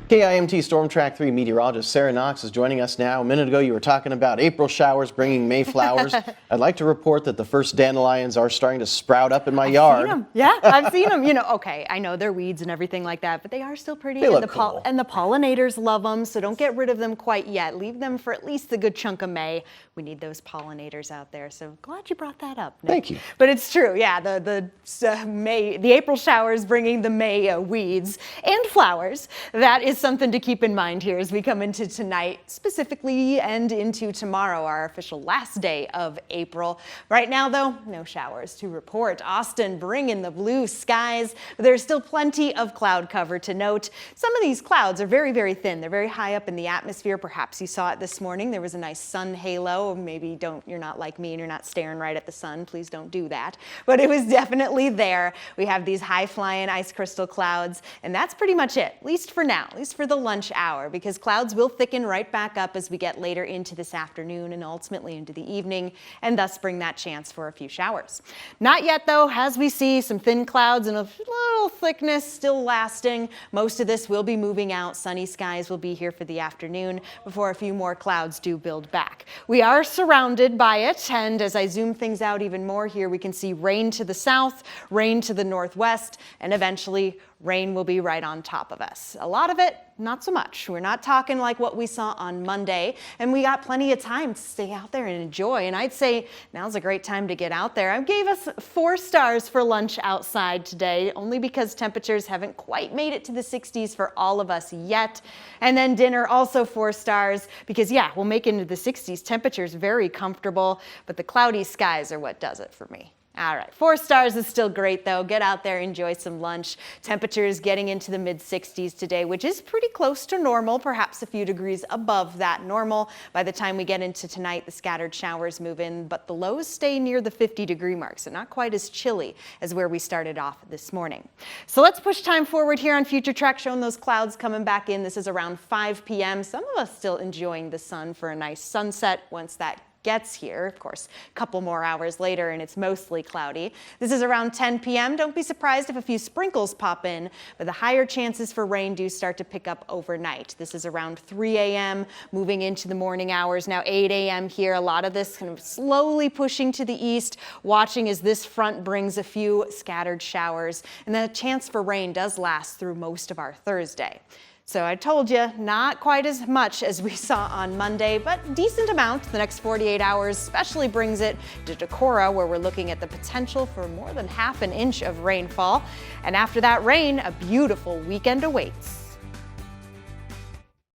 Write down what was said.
KIMT Storm Track 3 meteorologist Sara Knox is joining us now. A minute ago, you were talking about April showers bringing May flowers. I'd like to report that the first dandelions are starting to sprout up in my yard. Seen them. Yeah, I've seen them. Okay, I know they're weeds and everything like that, but they are still pretty. They look cool. And the pollinators love them, so don't get rid of them quite yet. Leave them for at least a good chunk of May. We need those pollinators out there, so glad you brought that up, Nick. Thank you. But it's true, yeah, the April showers bringing the May weeds and flowers. That is something to keep in mind here as we come into tonight specifically and into tomorrow, our official last day of April. Right now, though, no showers to report. Austin bringing the blue skies. There's still plenty of cloud cover to note. Some of these clouds are very, very thin. They're very high up in the atmosphere. Perhaps you saw it this morning. There was a nice sun halo. Maybe you're not like me and you're not staring right at the sun. Please don't do that. But it was definitely there. We have these high flying ice crystal clouds, and that's pretty much it, at least for now, at least for the lunch hour, because clouds will thicken right back up as we get later into this afternoon and ultimately into the evening, and thus bring that chance for a few showers. Not yet, though, as we see some thin clouds and a little thickness still lasting. Most of this will be moving out. Sunny skies will be here for the afternoon before a few more clouds do build back. We are surrounded by it, and as I zoom things out even more here, we can see rain to the south, rain to the northwest, and eventually rain will be right on top of us. A lot of it, not so much. We're not talking like what we saw on Monday, and we got plenty of time to stay out there and enjoy. And I'd say now's a great time to get out there. I gave us 4 stars for lunch outside today, only because temperatures haven't quite made it to the 60s for all of us yet. And then dinner, also 4 stars, because yeah, we'll make it into the 60s. Temperatures very comfortable, but the cloudy skies are what does it for me. All right, 4 stars is still great though. Get out there, enjoy some lunch. Temperatures getting into the mid 60s today, which is pretty close to normal, perhaps a few degrees above that normal. By the time we get into tonight, the scattered showers move in, but the lows stay near the 50-degree mark, so not quite as chilly as where we started off this morning. So let's push time forward here on Future Track, showing those clouds coming back in. This is around 5 p.m. Some of us still enjoying the sun for a nice sunset once that gets here. Of course, a couple more hours later and it's mostly cloudy. This is around 10 p.m. Don't be surprised if a few sprinkles pop in, but the higher chances for rain do start to pick up overnight. This is around 3 a.m. moving into the morning hours. Now 8 a.m. here. A lot of this kind of slowly pushing to the east, watching as this front brings a few scattered showers, and then a chance for rain does last through most of our Thursday. So I told you, not quite as much as we saw on Monday, but decent amount. The next 48 hours especially brings it to Decorah, where we're looking at the potential for more than ½ inch of rainfall. And after that rain, a beautiful weekend awaits.